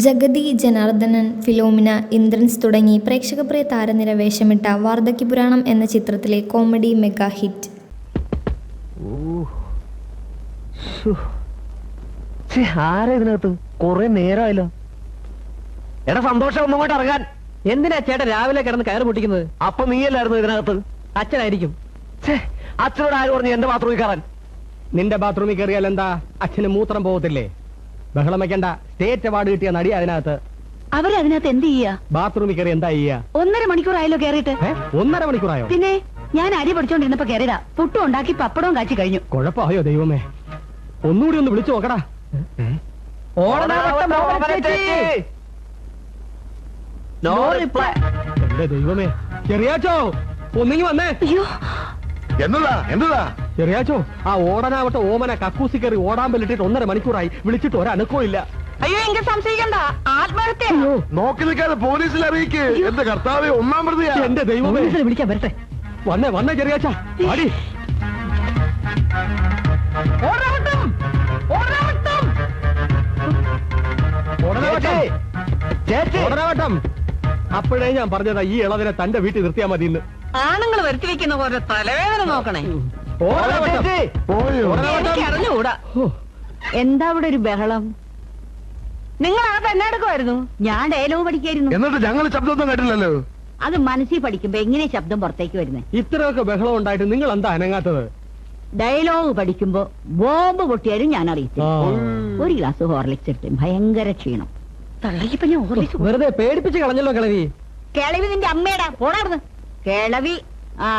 Jagathy, Janardhanan, Philomena, Indrans തുടങ്ങി പ്രേക്ഷകപ്രിയ താരനിര വേഷമിട്ട വാർദ്ധക്യപുരാണം എന്ന ചിത്രത്തിലെ കോമഡി മെഗാ ഹിറ്റ്. ആരാ ഇതിനകത്ത്? കൊറേ നേരമായല്ലോ. എടാ സന്തോഷം, ഒന്നും കൂടെ ഇറങ്ങാൻ. എന്തിനാ ചേട്ടൻ രാവിലെ കിടന്ന് കയറ് പൊട്ടിക്കുന്നത്? അപ്പൊ നീയല്ലായിരുന്നു ഇതിനകത്ത്? അച്ഛനായിരിക്കും. അച്ഛനോട് ആര് പറഞ്ഞു എന്റെ ബാത്റൂമിൽ കയറാൻ? നിന്റെ ബാത്റൂമിൽ കയറിയാൽ എന്താ? അച്ഛന് മൂത്രം പോകത്തില്ലേ? ബഹളം വെക്കണ്ട. സ്റ്റേറ്റ് അവാർഡ് കിട്ടിയ നടി അതിനകത്ത്. അവരതിനകത്ത് എന്ത് ചെയ്യാ? ബാത്റൂമിൽ കയറി എന്താ ചെയ്യാ? 1.5 മണിക്കൂറായല്ലോ കേറിയിട്ട്. 1.5 മണിക്കൂറായോ? പിന്നെ ഞാൻ അരി പഠിച്ചോണ്ടിരുന്നപ്പോ കയറിയതാ. പുട്ടും ഉണ്ടാക്കി പപ്പടവും കാച്ചി കഴിഞ്ഞു. കുഴപ്പമായോ ദൈവമേ? ഒന്നുകൂടി ഒന്ന് വിളിച്ചു നോക്കടാ. എന്റെ ദൈവമേ, ചെറിയാച്ചോ ഒന്നിങ്ങി വന്നേ. എന്നതാ ചെറിയാച്ചോ, ആ ഓടനാവട്ടെ ഓമന കക്കൂസി കയറി ഓടാൻ പറ്റിട്ട് 1.5 മണിക്കൂറായി. വിളിച്ചിട്ട് ഒരനക്കോ ഇല്ല. അയ്യോ, എനിക്ക് സംശയിക്കണ്ട. ആത്മഹത്യ. നോക്കി നിൽക്കാതെ പോലീസിൽ അറിയിക്ക്. എന്റെ കർത്താവേ, 1-ാം പ്രതിയാ. എന്റെ ദൈവമേ, വിളിക്കാൻ വരട്ടെ. വന്നേ ചെറിയാച്ച. അടി ഓടനാവട്ടം. അപ്പോഴേ ഞാൻ പറഞ്ഞതാ ഈ ഇളവിനെ തന്റെ വീട്ടിൽ നിർത്തിയാ മതി. ഇന്ന് ആണുങ്ങൾ വരുത്തി വെക്കുന്ന പോലെ തലവേദന നോക്കണേ. അറിഞ്ഞുകൂടാ. എന്താ ഇവിടെ ഒരു ബഹളം? നിങ്ങൾ അത് എന്നെ എടുക്കുമായിരുന്നു. ഞാൻ ഡയലോഗ് പഠിക്കായിരുന്നു. എന്നിട്ട് ഞങ്ങൾ ശബ്ദമൊന്നും കേട്ടില്ലല്ലോ. അത് മനസ്സിൽ പഠിക്കുമ്പോ എങ്ങനെ ശബ്ദം പുറത്തേക്ക് വരുന്നേ? ഇത്രയൊക്കെ ബഹളം ഉണ്ടായിട്ട് നിങ്ങൾ എന്താ അനങ്ങാത്തത്? ഡയലോഗ് പഠിക്കുമ്പോ ബോംബ് പൊട്ടിയാലും ഞാൻ അറിയിച്ചു. ഒരു ഗ്ലാസ് ഹോർലിക്സ് എടുത്ത് ഭയങ്കര ക്ഷീണം. തള്ളക്കിപ്പോ ഞാൻ ഹോർലിക്സ് വെറുതെ പേടിപ്പിച്ച് കളഞ്ഞല്ലോ കിളവി. കിളവി നിന്റെ അമ്മയുടെ പോടാർന്ന് കിളവി. ആ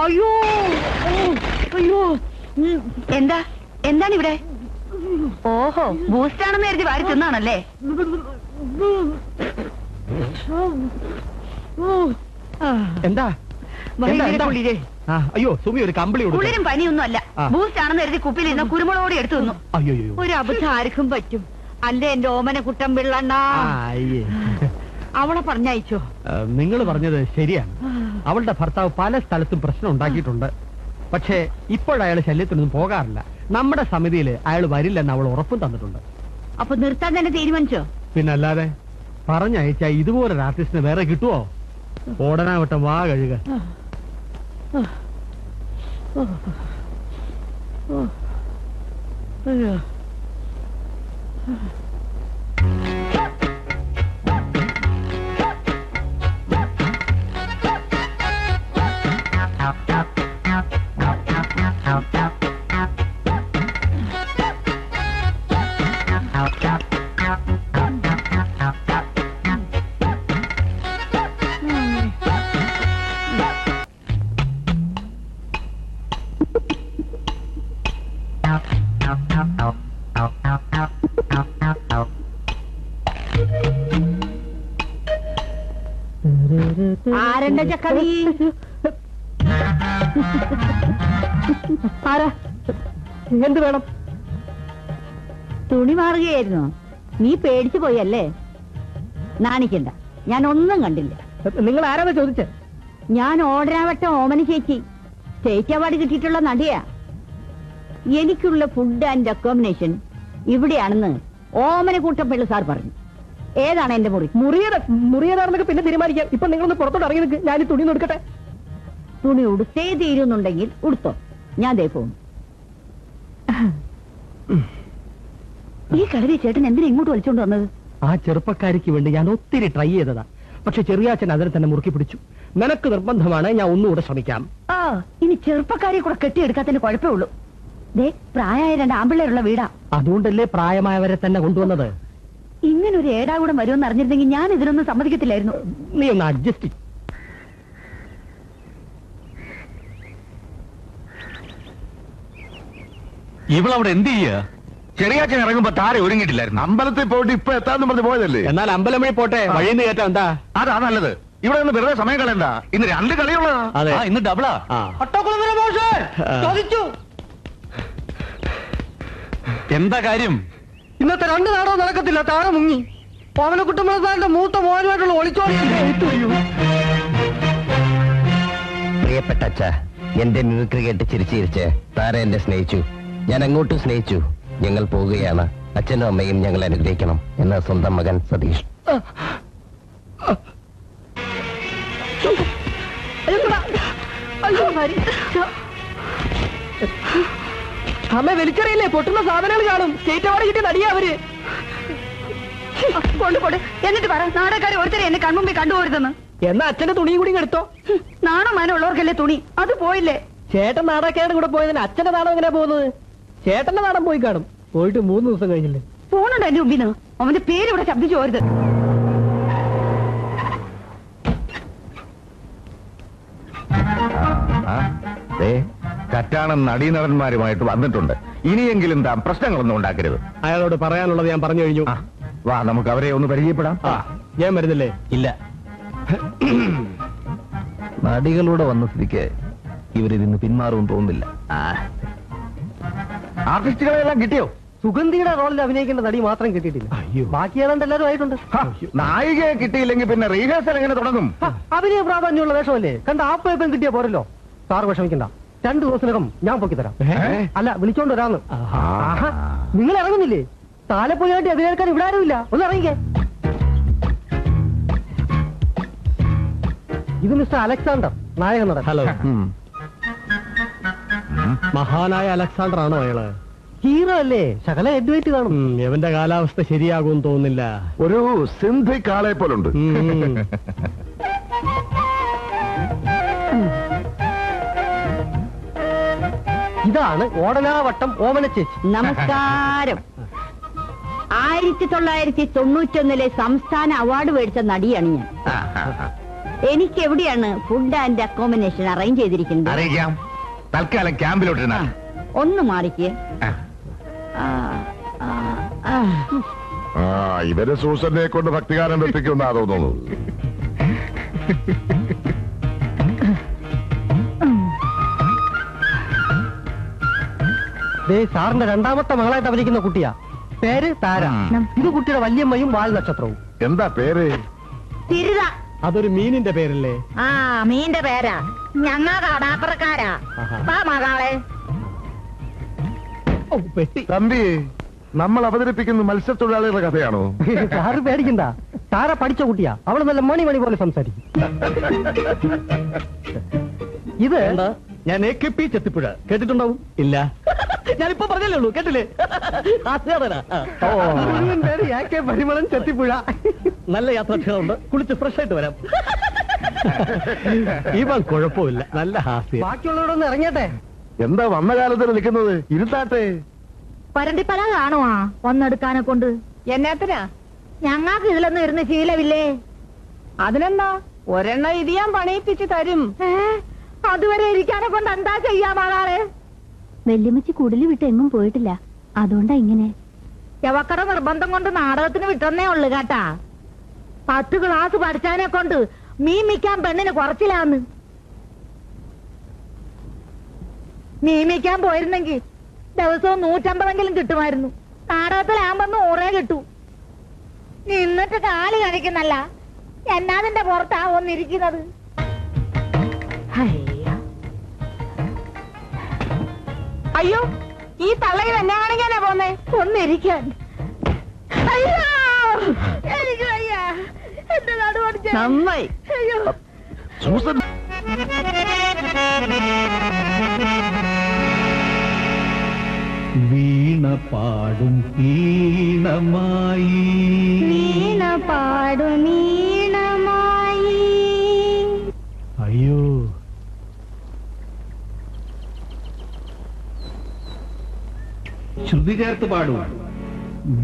അയ്യോ അയ്യോ, എന്താണ് ഇവിടെ? ഓഹോ, ബൂസ്റ്റാണെന്ന് കരുതി വാരി തിന്നാണല്ലേ? എന്താ? അയ്യോ സുമി, ഒരു കമ്പിളി കുളിരും പനിയൊന്നും അല്ല. ബൂസ്റ്റ് ആണെന്ന് കരുതി കുപ്പിയിൽ ഇരുന്ന കുരുമുളകോടെ എടുത്തു തിന്നു. ഒരു അബദ്ധം ആർക്കും പറ്റും അല്ലേ എന്റെ ഓമന കുട്ടം പിള്ളണ്ണ? അവളെ പറഞ്ഞയച്ചോ? നിങ്ങൾ പറഞ്ഞത് ശരിയാണ്. അവളുടെ ഭർത്താവ് പല സ്ഥലത്തും പ്രശ്നം ഉണ്ടാക്കിയിട്ടുണ്ട്. പക്ഷേ ഇപ്പോഴയാൾ ശല്യത്തിനൊന്നും പോകാറില്ല. നമ്മുടെ സമിതിയിൽ അയാൾ വരില്ലെന്ന് അവൾ ഉറപ്പും തന്നിട്ടുണ്ട്. അപ്പൊ നിർത്താൻ തന്നെ തീരുമാനിച്ചോ? പിന്നല്ലാതെ. പറഞ്ഞയച്ച ഇതുപോലൊരു ആർട്ടിസ്റ്റിന് വേറെ കിട്ടുവോ? ഓടനാവട്ടം വാ കഴുക. ആരെന്റെ ചക്കടി? ആരാ? എന്ത് വേണം? തുണി മാറുകയായിരുന്നു. നീ പേടിച്ചു പോയല്ലേ? നാണിക്കണ്ട, ഞാൻ ഒന്നും കണ്ടില്ല. നിങ്ങൾ ആരാന്ന് ചോദിച്ചേ? ഞാൻ ഓടനാവട്ടം ഓമന ചേച്ചി. സ്റ്റേറ്റ് അവാർഡ് കിട്ടിയിട്ടുള്ള നടിയാ. എനിക്കുള്ള ഫുഡ് ആൻഡ് അക്കോമഡേഷൻ ഇവിടെയാണെന്ന് ഓമന കൂട്ടപ്പിള്ള സാർ പറഞ്ഞു. ഏതാണ് എന്റെ മുറി? മുറിയതാണെന്നൊക്കെ പിന്നെ തീരുമാനിക്കാം. ഇപ്പൊ നിങ്ങളൊന്ന് പുറത്തോട്ട് ഇറങ്ങി നിൽക്ക്. ഞാൻ ഈ തുണി എടുക്കട്ടെ. തുണി ഉടുത്തേ തീരുന്നുണ്ടെങ്കിൽ ഉടുത്തോ, ഞാൻ ദേ പോകും. ഈ കളരി ചേട്ടൻ എന്തിനാ ഇങ്ങോട്ട് വലിച്ചോണ്ട് വന്നത്? ആ ചെറുപ്പക്കാരിക്ക് വേണ്ടി ഞാൻ ഒത്തിരി ട്രൈ ചെയ്തതാ. പക്ഷെ ചെറിയാച്ചൻ അതിനെ തന്നെ മുറുക്കി പിടിച്ചു. നിനക്ക് നിർബന്ധമാണ്, ഞാൻ ഒന്നുകൂടെ ശ്രമിക്കാം. ആ, ഇനി ചെറുപ്പക്കാരെ കൂടെ കെട്ടിയെടുക്കാത്തതിന് കുഴപ്പമേ ഉള്ളൂ. ദേ, പ്രായമായ 2 ആമ്പിള്ളേരുള്ള വീടാ. അതുകൊണ്ടല്ലേ പ്രായമായവരെ തന്നെ കൊണ്ടുവന്നത്. ഇങ്ങനൊരു ഏടാ കൂടെ വരുമെന്ന് അറിഞ്ഞിരുന്നെങ്കിൽ ഞാൻ ഇതിനൊന്നും സമ്മതിക്കത്തില്ലായിരുന്നു. നീ ഒന്ന് അഡ്ജസ്റ്റ്. ഇവളവിടെ എന്ത് ചെയ്യാ? ചെറിയാച്ചൻ ഇറങ്ങുമ്പോ താരെ ഒരുങ്ങിയിട്ടില്ലായിരുന്നു. അമ്പലത്തിൽ പോയിട്ട് ഇപ്പൊ എത്താന്ന് പറഞ്ഞ് പോയതല്ലേ? എന്നാൽ അമ്പലം വഴി പോട്ടെ, വഴിന്ന് കയറ്റാം. എന്താ അതാ നല്ലത്. ഇവിടെ നിന്ന് വെറുതെ സമയം കളയണ്ട. ഇന്ന് 2 കളിയുള്ളതാ. അതെ. ഇന്ന് ഡബിളാ. എന്താ കാര്യം? ഇന്നത്തെ 2 നാടകം നടക്കത്തില്ല. താഴെ മുങ്ങി പവനക്കുട്ടമ്പളത്താന്റെ മൂത്ത മോനുമായിട്ടുള്ള ഒളിച്ചോടി. പ്രിയപ്പെട്ട അച്ഛ, എന്റെ മിമിക്രി കേട്ട് ചിരിച്ചിരിച്ച് താര എന്നെ സ്നേഹിച്ചു. ഞാൻ അങ്ങോട്ടും സ്നേഹിച്ചു. ഞങ്ങൾ പോവുകയാണ്. അച്ഛനും അമ്മയും ഞങ്ങൾ അനുഗ്രഹിക്കണം എന്ന സ്വന്തം മകൻ സതീഷ്. അമ്മ വലിച്ചറിയില്ലേ? പൊട്ടുന്ന സാധനങ്ങൾ കാണും. സ്റ്റേറ്റ് അവാർഡ് കിട്ടിയ നടിയാ അവര്. കൊണ്ടുപോട്. എന്നിട്ട് പറ, നാടകക്കാരെ ഒരുത്തരെ എന്നെ കൺമുമ്പിൽ കണ്ടുപോരുതെന്ന്. എന്നാ അച്ഛന്റെ തുണിയും കൂടി എടുത്തോ. നാണോ മാനോ ഉള്ളവർക്കല്ലേ തുണി. അത് പോയില്ലേ? ചേട്ടൻ നാടകക്കാരുടെ കൂടെ പോയതിന് അച്ഛന്റെ നാടകം എങ്ങനെയാ പോകുന്നത്? ചേട്ടന്റെ നാടകം പോയി കാണും. പോയിട്ട് 3 ദിവസം കഴിഞ്ഞില്ലേ? പോണുണ്ടോ എന്റെ മുമ്പിന്ന്? അവന്റെ പേര് ഇവിടെ ശബ്ദിച്ചു പോരുത്. കറ്റാണം നടീനടന്മാരുമായിട്ട് വന്നിട്ടുണ്ട്. ഇനിയെങ്കിലും താൻ പ്രശ്നങ്ങളൊന്നും ഉണ്ടാക്കരുത്. അയാളോട് പറയാനുള്ളത് ഞാൻ പറഞ്ഞു കഴിഞ്ഞു. വാ, നമുക്ക് അവരെ ഒന്ന് പരിചയപ്പെടാം. ഞാൻ വരുന്നില്ലേ? ഇല്ല. നടികളൂടെ വന്ന സ്ഥിതിക്ക് ഇവരിന്ന് പിന്മാറുമെന്ന് തോന്നുന്നില്ല. ആർട്ടിസ്റ്റുകളെല്ലാം കിട്ടിയോ? സുഗന്ധിയുടെ റോളിൽ അഭിനയിക്കേണ്ട നടി മാത്രം കിട്ടിയിട്ടില്ല. ബാക്കി ഏതാണ്ട് എല്ലാവരും ആയിട്ടുണ്ട്. നായികയെ കിട്ടിയില്ലെങ്കിൽ പിന്നെ റീഹേഴ്സൽ എങ്ങനെ തുടങ്ങും? അഭിനയ പ്രാധാന്യമുള്ള വേഷമല്ലേ? കണ്ട ആ പേപ്പൻ കിട്ടിയാ പോരല്ലോ. സാർ വിഷമിക്കണ്ട, 2 ദിവസത്തിനകം ഞാൻ പൊക്കിത്തരാം. അല്ല, വിളിച്ചോണ്ട് വരാന്ന്. നിങ്ങൾ ഇറങ്ങുന്നില്ലേ? താലപ്പൊലിയായിട്ട് അഭിനയിക്കാൻ ഇവിടെ ആരുമില്ല. ഒന്ന് ഇറങ്ങിക്കേ. ഇത് മിസ്റ്റർ അലക്സാണ്ടർ, നായക നടൻ. ഹലോ. മഹാനായ അലക്സാണ്ടർ ആണോ അയാള്? ഹീറോ അല്ലേ? ശകല ഹെഡ്വെയിറ്റ് കാണും. എവന്റെ കാലാവസ്ഥ ശരിയാകുമെന്ന് തോന്നുന്നില്ല. ഒരു സിന്ധിക് ആളെ പോലുണ്ട്. ഇതാണ് ഓടനാവട്ടം ഓമന ചേച്ചി. നമസ്കാരം. 1991 സംസ്ഥാന അവാർഡ് മേടിച്ച നടിയാണ് ഞാൻ. എനിക്ക് എവിടെയാണ് ഫുഡ് ആൻഡ് അക്കോമഡേഷൻ അറേഞ്ച് ചെയ്തിരിക്കുന്നത്? അറിയിക്കാം. തൽക്കാലം ക്യാമ്പിലോട്ടിരുന്ന ഒന്ന് മാറിക്കേ. ഇവര് സൂസനെ കൊണ്ട് ഭക്തിഗാനം വെപ്പിക്കുന്നാ തോന്നുന്നു. സാറിന്റെ 2ാമത്തെ മകളായിട്ട് അഭിനയിക്കുന്ന കുട്ടിയാ. പേര് താര. ഇത് കുട്ടിയുടെ വല്യമ്മയും വാൽ നക്ഷത്രവും. എന്താ പേര്? തിരുത. അതൊരു മീനിന്റെ പേരല്ലേ? മീന്റെ പേരാ. ഞങ്ങ കടാപ്പറക്കാരാ. മകളെ പെട്ടി. തമ്പി, നമ്മൾ അവതരിപ്പിക്കുന്ന മത്സ്യത്തൊഴിലാളികളുടെ കഥയാണോ? സാറ് പേടിക്കണ്ട, താര പഠിച്ച കുട്ടിയാ. അവള് നല്ല മണി പോലെ സംസാരിക്കും. ഇത് ഞാൻ AKP ചെത്തിപ്പുഴ കേട്ടിട്ടുണ്ടാവും. ഇല്ല, ഞാനിപ്പോ പറഞ്ഞല്ലേ ഉള്ളൂ. കേട്ടില്ലേ? മുഴുവൻ പേര് AK പരിമളൻ ചെത്തിപ്പുഴ. നല്ല യാത്രാക്ഷരമുണ്ട്. കുളിച്ച് ഫ്രഷ് ആയിട്ട് വരാം. ഇവൻ കുഴപ്പമില്ല, നല്ല ഹാസ്യം. ബാക്കിയുള്ളവരൊന്ന് ഇറങ്ങിയട്ടെ. എന്താ വന്ന കാലത്തിന് നിൽക്കുന്നത്? ഇരുത്താട്ടെ. പരണ്ടിപ്പല കാണുവാ ഒന്നെടുക്കാനെ കൊണ്ട്. എന്നാത്തിനാ? ഞങ്ങൾക്ക് ഇതിലൊന്നും ഇരുന്ന് ശീലമില്ലേ. അതിനെന്താ, ഒരെണ്ണം ഇത് ഞാൻ പണിയിപ്പിച്ച് തരും. അതുവരെ ഇരിക്കാനെ കൊണ്ട് എന്താ ചെയ്യാമാളാളെ? വെല്ലുമ്മച്ചി കുടില് വിട്ട് എങ്ങും പോയിട്ടില്ല, അതുകൊണ്ടാ ഇങ്ങനെ. യവക്കട നിർബന്ധം കൊണ്ട് നാടകത്തിന് വിട്ടെന്നേ ഉള്ളു കേട്ടാ. 10 ക്ലാസ് പഠിച്ചതിനെ കൊണ്ട് മീൻ മിക്കാൻ പെണ്ണിന് കുറച്ചില്ലാന്ന്. മീൻ മിക്കാൻ പോയിരുന്നെങ്കിൽ ദിവസവും 150 കിട്ടുമായിരുന്നു. നാടകത്തിലാകുമ്പോ 100 കിട്ടൂ. നിന്നിട്ട് കാല് കഴിക്കുന്നല്ല, എന്നാതിന്റെ പുറത്താ ഒന്നിരിക്കുന്നത്. അയ്യോ, ഈ തള്ളയിൽ എന്നെ കാണിക്കാനാ പോന്നേ? ഒന്നിരിക്കാൻ. അയ്യോ, എനിക്ക് വയ്യ. എന്റെ നാട് പഠിച്ച നന്നായി. അയ്യോ സൂസൻ, വീണ പാടും ഈണമായി, വീണ പാടും ഈണമായി. അയ്യോ, ശ്രുതി ചേർത്ത് പാടും.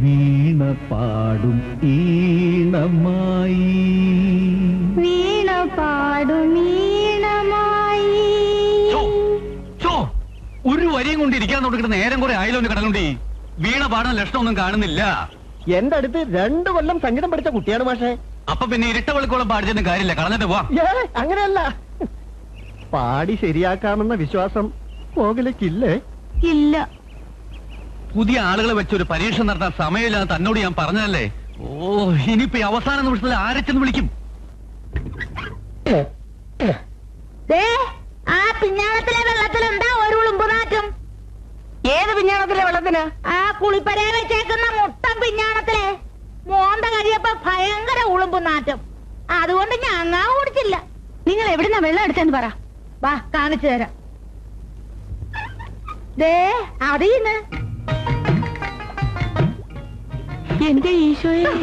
വീണ പാടും ഈണമായി, വീണ പാടും ഈണമായി. ഒരു വരിയും കൊണ്ട് ഇരിക്കാൻ തുടങ്ങിയിട്ട് നേരം കുറെ ആയല്ലോ കടലുണ്ടി. വീണ പാടുന്ന ലക്ഷണമൊന്നും കാണുന്നില്ല. എന്റെ അടുത്ത് 2 കൊല്ലം സംഗീതം പഠിച്ച കുട്ടിയാണ്. പക്ഷേ അപ്പൊ പിന്നെ ഇരട്ട വെളുക്കോളം പാടിച്ചൊന്നും കാര്യമില്ല, കളഞ്ഞിട്ട് പോവാം. അങ്ങനെയല്ല, പാടി ശരിയാക്കാമെന്ന വിശ്വാസം കോകിലക്കില്ലേ? ഇല്ല. പുതിയ ആളുകളെ വെച്ച് ഒരു പരീക്ഷ നടത്താൻ സമയമില്ലാന്ന് തന്നോട് ഞാൻ പറഞ്ഞതല്ലേ. ഓ, ഇനിയിപ്പോ ഈ അവസാന നിമിഷത്തിൽ ആരെ ചെന്ന് വിളിക്കും? ആ പിഞ്ഞാണത്തിലെ വെള്ളത്തിലുണ്ടാ ഒരു ഉളുമ്പുനാറ്റം. ഏത് പിഞ്ഞാണത്തിലെ വെള്ളത്തിന്? ആ കുളിപ്പരയെ വെച്ചേക്കുന്ന മുട്ടൻ പിഞ്ഞാണത്തിലെ മോന്ത കഴിയപ്പോ ഭയങ്കര ഉളുമ്പുനാറ്റം. അതുകൊണ്ട് ഞങ്ങാ കുടിച്ചില്ല. നിങ്ങൾ എവിടുന്നാ വെള്ളം എടുത്തെന്ന് പറ. വാ കാണിച്ചു തരാം. ദേ അതീന്ന്. എന്റെ ഈശോയെ.